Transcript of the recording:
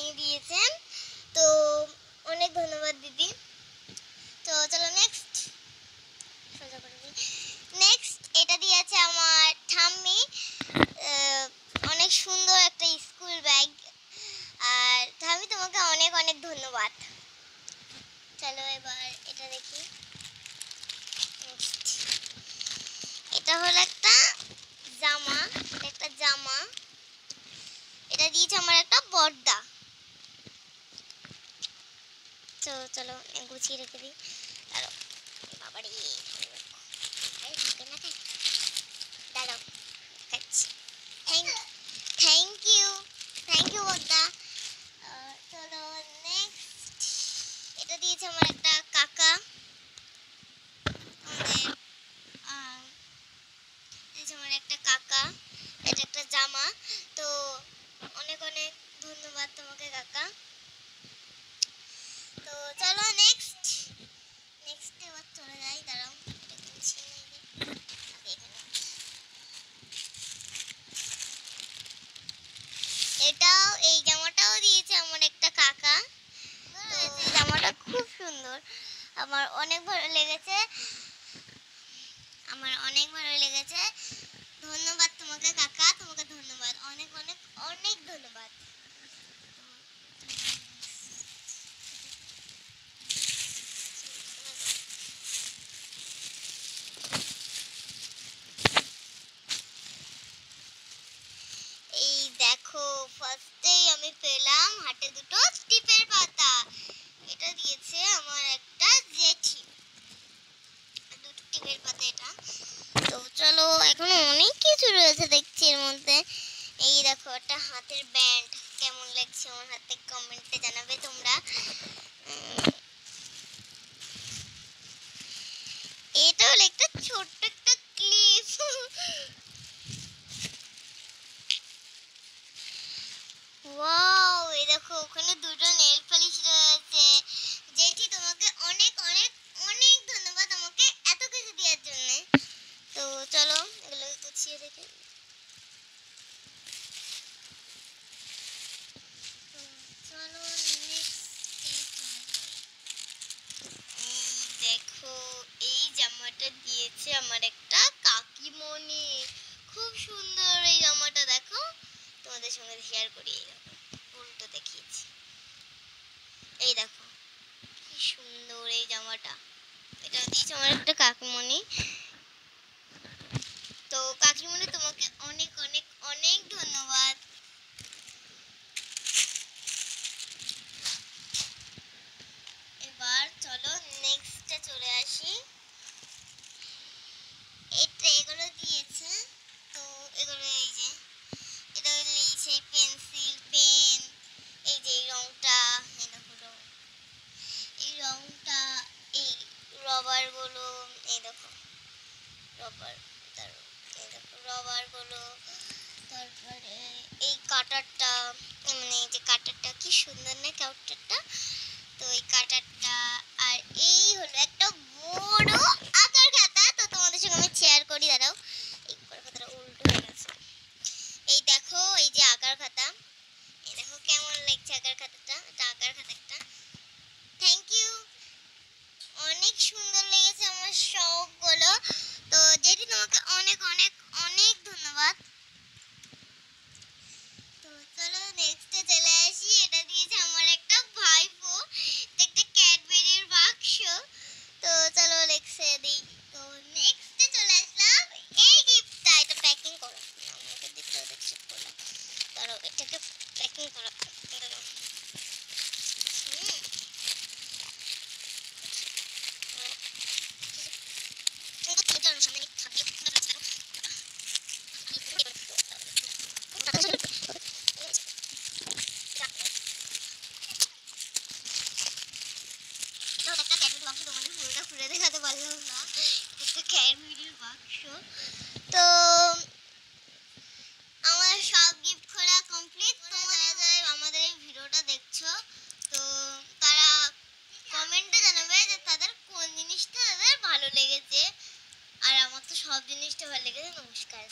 বানিয়ে দিয়েছেন, তো অনেক ধন্যবাদ দিদি। তো চলো নেক্সট এটা দিয়েছে আমার ঠাম্মি, অনেক সুন্দর একটা স্কুল ব্যাগ। আর ঠাম্মি তোমাকে অনেক অনেক ধন্যবাদ। চলো এবার এটা দেখি। এটা হলো একটা জামা, এটা দিয়েছে আমার একটা বড়দা। তো চলো গুছিয়ে রেখে দিই। বাবারে দাঁড়াও, থ্যাংক ইউ বড়দা। চলো নেক্সট এটা দিয়েছে আমার একটা কাকা, এটা একটা জামা। তো অনেক অনেক ধন্যবাদ তোমাকে কাকা। তো চলো নেক্সট এবার চলে যাই। দাঁড়াও, এই জামাটাও দিয়েছে আমার একটা কাকা। তো এই জামাটা খুব সুন্দর, আমার অনেক ভালো লেগেছে। ধন্যবাদ তোমাকে কাকা, তোমাকে ধন্যবাদ, অনেক অনেক অনেক ধন্যবাদ। এই দেখো, ফার্স্টেই আমি পেলাম হাতে দুটো টিপের পাতা। এটা দিয়েছে আমার একটা জেঠি, দুটো টিপের পাতা এটা। তো চলো, এখনো অনেক কিছু রয়েছে দেখছি এর মধ্যে। এই দেখো একটা হাতের ব্যান্ড, কেমন লাগছে আমার হাতে কমেন্টে জানাবে তোমরা। এটা হলো একটা ছোট্ট একটা ক্লিপ। ওয়াও, এই দেখো ওখানে দুটো নেল পালিশ রয়েছে। জেঠি তোমাকে অনেক অনেক অনেক ধন্যবাদ আমাকে এত কিছু দেওয়ার জন্য। তো চলো এগুলো গুছিয়ে রেখে চলো দেখো, এই জামাটা দিয়েছে আমার একটা কাকিমণি, খুব সুন্দর এই জামাটা। দেখো তোমাদের সঙ্গে শেয়ার করি, উল্টো দেখিয়েছি। এই দেখো কি সুন্দর এই জামাটা, এটা দিয়েছে আমার একটা কাকিমণি। তো কাকিমণি তোমাকে অনেক অনেক অনেক ধন্যবাদ। এবার চলো নেক্সটে চলে আসি। এগুলো দিয়েছে, তো এগুলো এই যে এটা দিয়েছে পেন্সিল, পেন, এই যে এই রংটা, এই রংটা, এই রবার গুলো, এই দেখো রবার, রবার গুলো, তারপরে এই কাটারটা, মানে এই যে কাটারটা কি সুন্দর না কাউন্টারটা। তো এই কাটারটা, আর এই হলো একটা বড় আকার খাতা। তো তোমাদের সঙ্গে আমি শেয়ার করি, দাঁড়াও, এই খাতাটা উল্টো হয়ে গেছে। এই দেখো এই যে আকার খাতা, এই দেখো কেমন লাগছে আকার খাতাটা, এটা আকার খাতাটা। থ্যাংক ইউ, অনেক সুন্দর লেগেছে আমার সবগুলো। তো যেটি তোমাকে অনেক অনেক অনেক ধন্যবাদ। তো চলো নেক্সটে চলে আসি। এটা দিয়েছে আমার একটা ভাইপো, একটা ক্যাডবেরির বাক্স। তো চলো লেখছে দিই। তো নেক্সটে চলে আসলাম এই গিফটটা, এটা প্যাকিং করো, আমাকে দিতে দেখছি বলো, ধরো এটাকে প্যাকিং করো। খুলে দেখাতে পারলাম না, একটা ক্যাডবেরির বাক্স। তো আমার সব গিফট খোলা কমপ্লিট। তোমরা যারা আমাদের এই ভিডিওটা দেখছো, তো তারা কমেন্টে জানাবে যে তাদের কোন জিনিসটা তাদের ভালো লেগেছে। আর আমার তো সব জিনিসটা ভালো লেগেছে। নমস্কার।